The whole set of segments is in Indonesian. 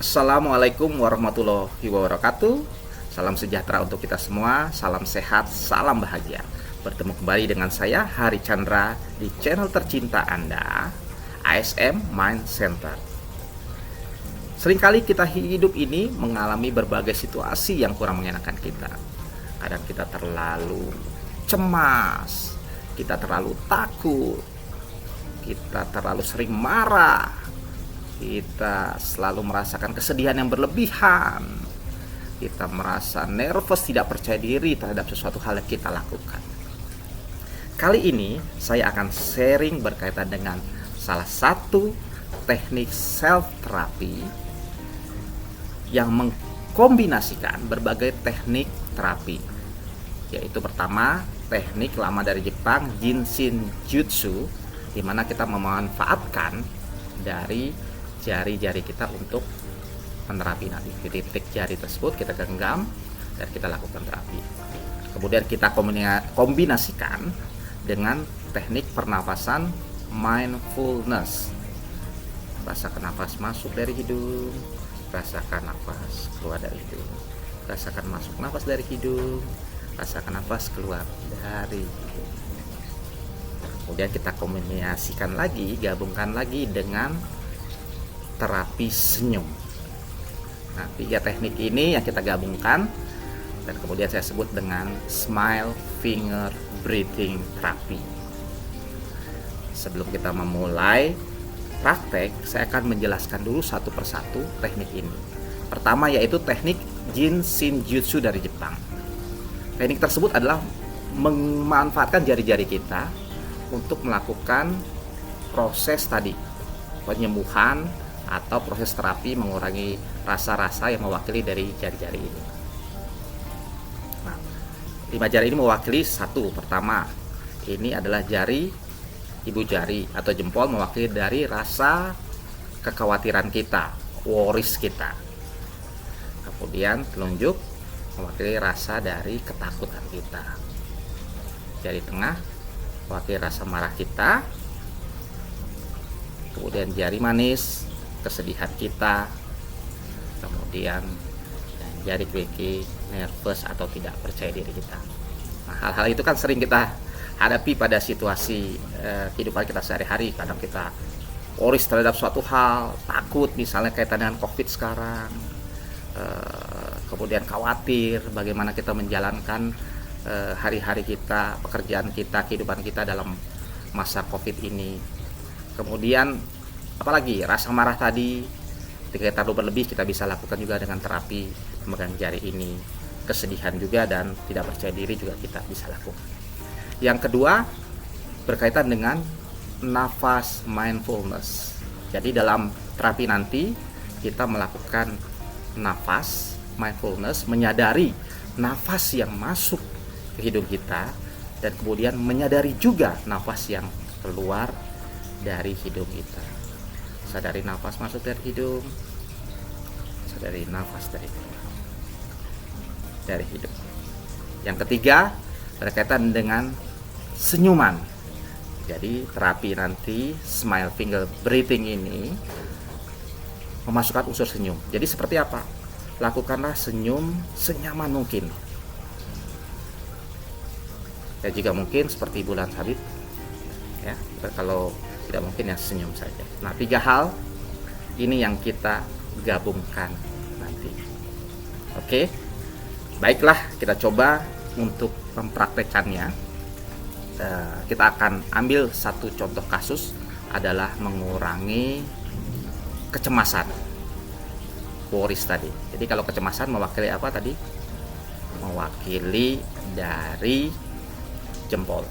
Assalamualaikum warahmatullahi wabarakatuh. Salam sejahtera untuk kita semua. Salam sehat, salam bahagia. Bertemu kembali dengan saya Hari Chandra di channel tercinta Anda, ASM Mind Center. Seringkali kita hidup ini mengalami berbagai situasi yang kurang mengenakan kita. Kadang kita terlalu cemas, kita terlalu takut, kita terlalu sering marah, kita selalu merasakan kesedihan yang berlebihan, kita merasa nervous, tidak percaya diri terhadap sesuatu hal yang kita lakukan. Kali ini saya akan sharing berkaitan dengan salah satu teknik self therapy yang mengkombinasikan berbagai teknik terapi, yaitu pertama teknik lama dari Jepang, Jinshin Jutsu, di mana kita memanfaatkan dari jari-jari kita untuk menerapi nadi. Di titik jari tersebut kita genggam dan kita lakukan terapi. Kemudian kita kombinasikan dengan teknik pernapasan mindfulness. Rasakan nafas masuk dari hidung, rasakan nafas keluar dari hidung, rasakan masuk nafas dari hidung, rasakan nafas keluar dari hidung. Kemudian kita kombinasikan lagi, gabungkan lagi dengan terapi senyum. Nah, 3 teknik ini yang kita gabungkan dan kemudian saya sebut dengan smile finger breathing therapy. Sebelum kita memulai praktek, saya akan menjelaskan dulu satu persatu teknik ini. Pertama yaitu teknik Jinshin Jutsu dari Jepang. Teknik tersebut adalah memanfaatkan jari-jari kita untuk melakukan proses tadi, penyembuhan atau proses terapi mengurangi rasa-rasa yang mewakili dari jari-jari ini. Nah, 5 jari ini mewakili satu. Pertama, ini adalah jari ibu jari atau jempol, mewakili dari rasa kekhawatiran kita, worries kita. Kemudian telunjuk mewakili rasa dari ketakutan kita. Jari tengah mewakili rasa marah kita. Kemudian jari manis kesedihan kita, kemudian jari kelingking nervous atau tidak percaya diri kita. Nah, hal-hal itu kan sering kita hadapi pada situasi kehidupan kita sehari-hari. Kadang kita worries terhadap suatu hal, takut misalnya kaitan dengan COVID sekarang, kemudian khawatir bagaimana kita menjalankan hari-hari kita, pekerjaan kita, kehidupan kita dalam masa COVID ini. Kemudian apalagi rasa marah tadi, ketika terlalu berlebih, kita bisa lakukan juga dengan terapi memegang jari ini. Kesedihan juga dan tidak percaya diri juga kita bisa lakukan. Yang kedua berkaitan dengan nafas mindfulness. Jadi dalam terapi nanti kita melakukan nafas mindfulness, menyadari nafas yang masuk ke hidung kita dan kemudian menyadari juga nafas yang keluar dari hidung kita. Sadari nafas masuk dari hidung, sadari nafas dari hidung. Yang ketiga berkaitan dengan senyuman. Jadi terapi nanti smile finger breathing ini memasukkan unsur senyum. Jadi seperti apa? Lakukanlah senyum senyaman mungkin. Ya juga mungkin seperti bulan sabit. Ya, kalau tidak mungkin ya senyum saja. Nah, 3 hal ini yang kita gabungkan nanti. Oke, baiklah, kita coba untuk mempraktekannya. Kita akan ambil satu contoh kasus adalah mengurangi kecemasan, worries tadi. Jadi kalau kecemasan mewakili apa tadi? Mewakili dari jempol.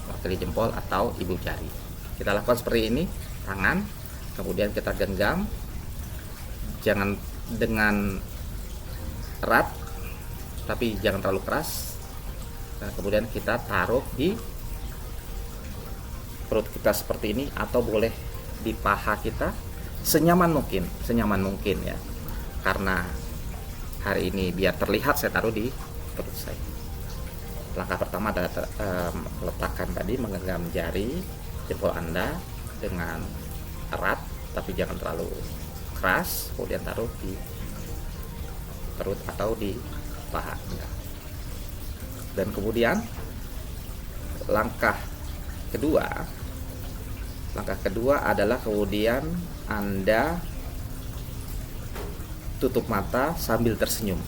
Mewakili jempol atau ibu jari. Kita lakukan seperti ini, tangan, kemudian kita genggam, jangan dengan erat, tapi jangan terlalu keras. Nah, kemudian kita taruh di perut kita seperti ini, atau boleh di paha kita, senyaman mungkin ya. Karena hari ini biar terlihat saya taruh di perut saya. Langkah pertama adalah meletakkan tadi, menggenggam jari jempol Anda dengan erat tapi jangan terlalu keras, kemudian taruh di perut atau di paha. Dan kemudian langkah kedua adalah kemudian Anda tutup mata sambil tersenyum.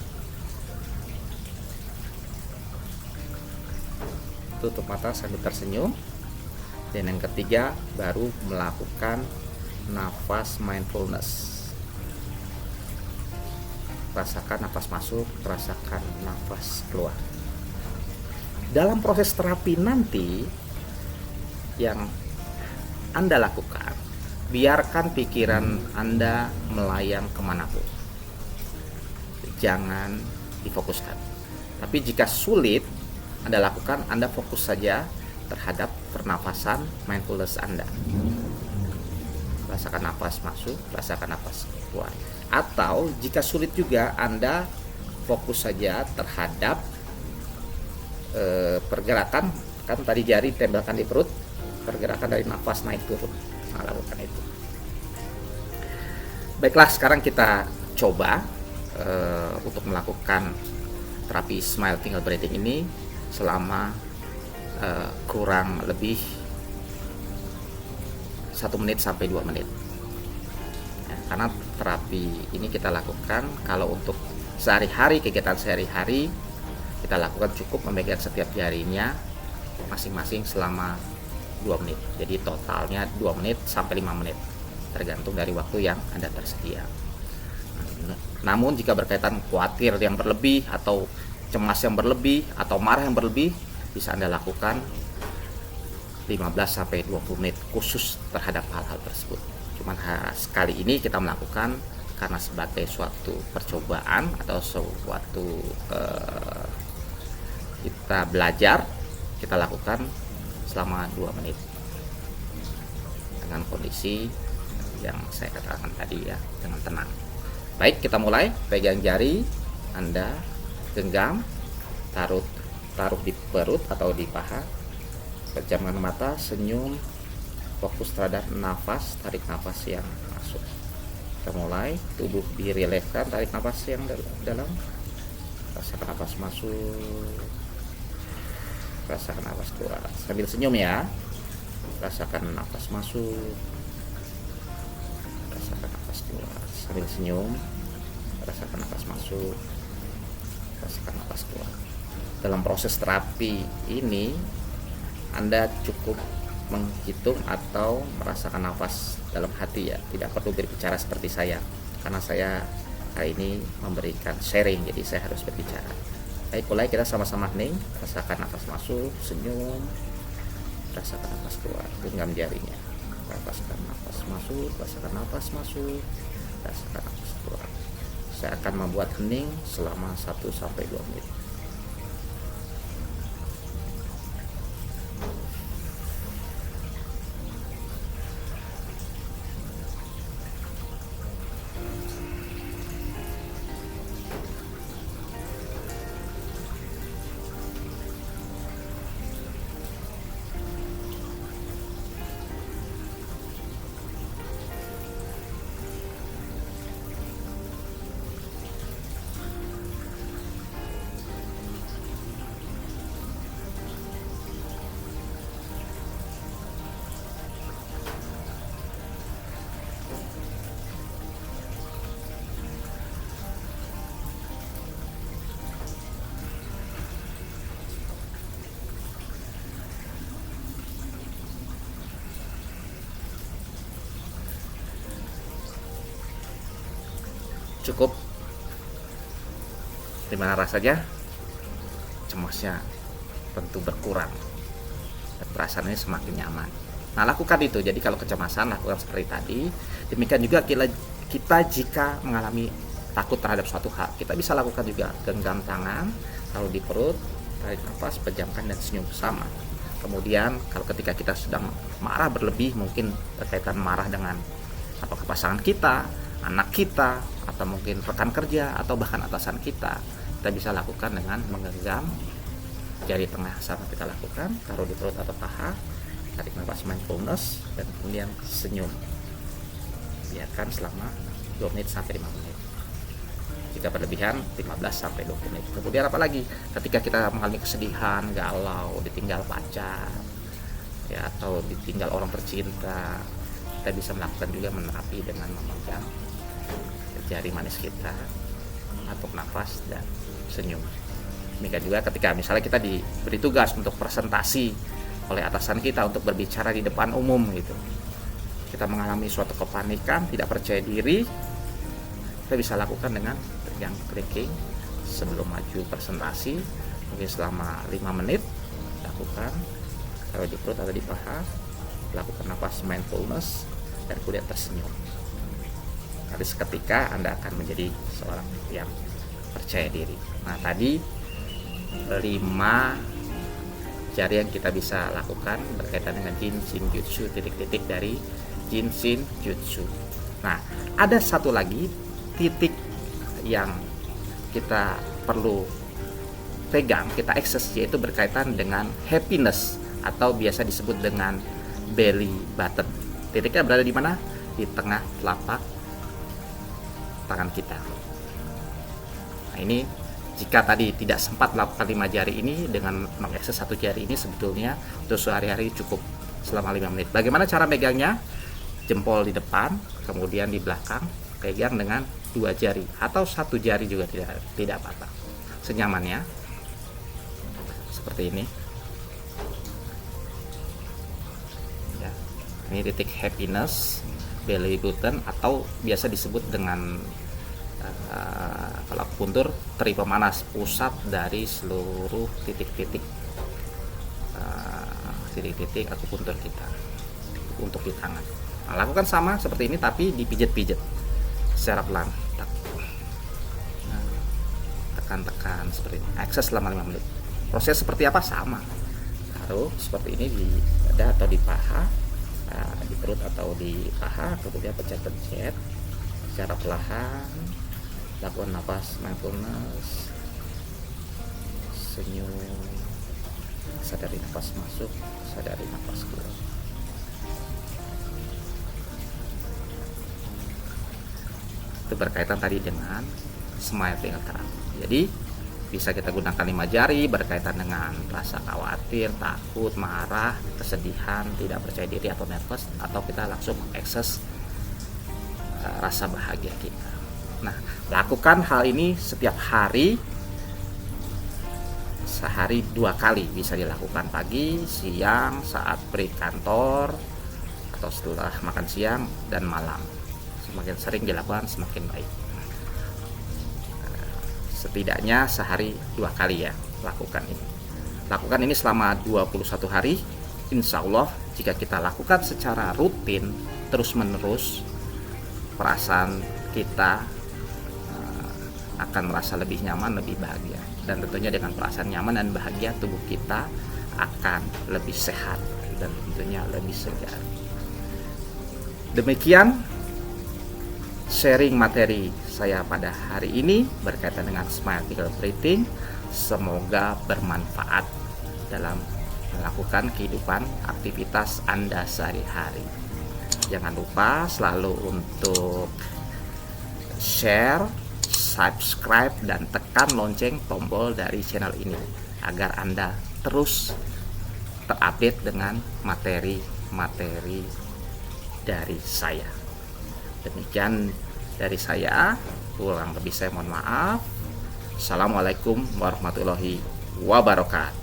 Tutup mata sambil tersenyum. Dan yang ketiga baru melakukan nafas mindfulness. Rasakan nafas masuk, rasakan nafas keluar. Dalam proses terapi nanti yang Anda lakukan, biarkan pikiran Anda melayang kemanapun. Jangan difokuskan. Tapi jika sulit Anda lakukan, Anda fokus saja terhadap pernafasan mindfulness Anda. Rasakan nafas masuk, rasakan nafas keluar. Atau jika sulit juga, Anda fokus saja terhadap pergerakan, kan tadi jari tempelkan di perut, pergerakan dari nafas naik turun. Nah, lakukan itu. Baiklah, sekarang kita coba untuk melakukan terapi smile finger breathing ini selama kurang lebih 1 menit sampai 2 menit. Ya, karena terapi ini kita lakukan kalau untuk sehari-hari, kegiatan sehari-hari kita lakukan cukup memegang setiap jarinya masing-masing selama 2 menit. Jadi totalnya 2 menit sampai 5 menit tergantung dari waktu yang Anda tersedia. Namun jika berkaitan khawatir yang berlebih atau cemas yang berlebih atau marah yang berlebih, bisa Anda lakukan 15 sampai 20 menit khusus terhadap hal-hal tersebut. Cuman sekali ini kita melakukan karena sebagai suatu percobaan atau suatu kita belajar, kita lakukan selama 2 menit dengan kondisi yang saya katakan tadi ya, dengan tenang. Baik, kita mulai. Pegang jari Anda, genggam, taruh di perut atau di paha, pejamkan mata, senyum, fokus terhadap nafas, tarik nafas yang masuk. Kita mulai, tubuh dirilekskan, tarik nafas yang dalam, rasakan nafas masuk, rasakan nafas keluar, sambil senyum ya. Rasakan nafas masuk, rasakan nafas keluar, sambil senyum. Rasakan nafas masuk, rasakan nafas keluar. Dalam proses terapi ini Anda cukup menghitung atau merasakan nafas dalam hati ya, tidak perlu berbicara seperti saya, karena saya hari ini memberikan sharing, jadi saya harus berbicara. Baik, mulai, kita sama-sama hening. Rasakan nafas masuk, senyum, rasakan nafas keluar, genggam jarinya. Rasakan nafas masuk, rasakan nafas masuk, rasakan nafas keluar. Saya akan membuat hening selama 1 sampai 2 menit. Cukup? Gimana rasanya? Cemasnya tentu berkurang dan perasaannya semakin nyaman. Nah, lakukan itu. Jadi kalau kecemasan, lakukan seperti tadi. Demikian juga kita jika mengalami takut terhadap suatu hal, kita bisa lakukan juga. Genggam tangan, taruh di perut, tarik nafas, pejamkan, dan senyum sama. Kemudian kalau ketika kita sedang marah berlebih, mungkin berkaitan marah dengan apakah pasangan kita, anak kita, atau mungkin rekan kerja, atau bahkan atasan kita bisa lakukan dengan menggenggam jari tengah sama kita lakukan, taruh di perut atau paha, tarik nafas mindfulness, dan kemudian senyum. biarkan selama 2 menit sampai 5 menit. Jika berlebihan 15 sampai 20 menit. Kemudian apalagi ketika kita mengalami kesedihan, galau, ditinggal pacar ya, atau ditinggal orang tercinta, kita bisa melakukan juga menerapi dengan memegang jari manis kita, atur nafas dan senyum. Demikian juga ketika misalnya kita diberi tugas untuk presentasi oleh atasan kita untuk berbicara di depan umum gitu, kita mengalami suatu kepanikan, tidak percaya diri, kita bisa lakukan dengan yang clicking sebelum maju presentasi, mungkin selama 5 menit lakukan, taruh di perut atau di paha, lakukan nafas mindfulness dan kemudian tersenyum. Nanti seketika Anda akan menjadi seorang yang percaya diri. Nah, tadi 5 jari yang kita bisa lakukan berkaitan dengan Jin Shin Jutsu, titik-titik dari Jin Shin Jutsu. Nah, ada satu lagi titik yang kita perlu pegang, kita akses, yaitu berkaitan dengan happiness atau biasa disebut dengan belly button. Titiknya berada di mana? Di tengah telapak tangan kita. Nah, ini jika tadi tidak sempat melakukan 5 jari ini, dengan mengakses 1 jari ini sebetulnya untuk sehari-hari cukup selama 5 menit. Bagaimana cara megangnya? Jempol di depan, kemudian di belakang, pegang dengan 2 jari atau 1 jari juga tidak apa-apa. Senyamannya seperti ini. Ya, ini titik happiness, belly button, atau biasa disebut dengan kalau akupuntur teri pemanas, pusat dari seluruh titik-titik akupuntur kita untuk di tangan. Nah, lakukan sama seperti ini tapi dipijit-pijit secara pelan. Tekan-tekan seperti ini. Akses selama 5 menit. Proses seperti apa? Sama. Taruh seperti ini di dada atau di paha, di perut atau di paha, kemudian pencet-pencet secara perlahan. Lakukan nafas mindfulness, senyum, sadari nafas masuk, sadari nafas keluar. Itu berkaitan tadi dengan smile dengan terapi. Jadi bisa kita gunakan 5 jari berkaitan dengan rasa khawatir, takut, marah, kesedihan, tidak percaya diri atau nervous, atau kita langsung mengakses rasa bahagia kita. Nah, lakukan hal ini setiap hari, sehari 2 kali, bisa dilakukan pagi, siang, saat break kantor, atau setelah makan siang dan malam. Semakin sering dilakukan semakin baik. Setidaknya sehari 2 kali ya, lakukan ini. Lakukan ini selama 21 hari. Insya Allah jika kita lakukan secara rutin, terus menerus, perasaan kita akan merasa lebih nyaman, lebih bahagia. Dan tentunya dengan perasaan nyaman dan bahagia, tubuh kita akan lebih sehat dan tentunya lebih segar. Demikian sharing materi saya pada hari ini berkaitan dengan Smile Tiger Breathing. Semoga bermanfaat dalam melakukan kehidupan aktivitas Anda sehari-hari. Jangan lupa selalu untuk share, subscribe, dan tekan lonceng tombol dari channel ini agar Anda terus terupdate dengan materi-materi dari saya. Demikian dari saya, kurang lebih saya mohon maaf. Assalamualaikum warahmatullahi wabarakatuh.